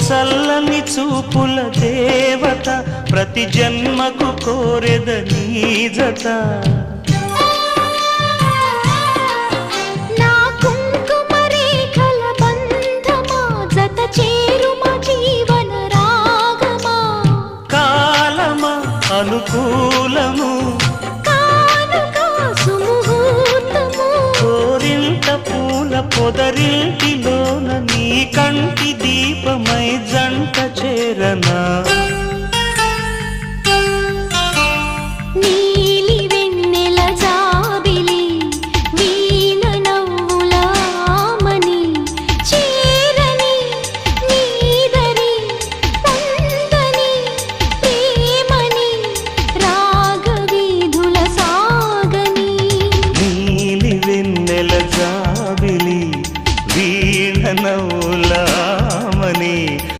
చల్లని చూపుల దేవత ప్రతి జన్మకు కోరెద నీ జత నా కుంకుమ రేఖల బంధమా జత చేరుమా జీవన రాగమా కాలమా అనుకూలము కానుక సుముహూర్తము కోరింత పూల పొదరింటిలోన నీ కంటి దీపమై జంట చేరనా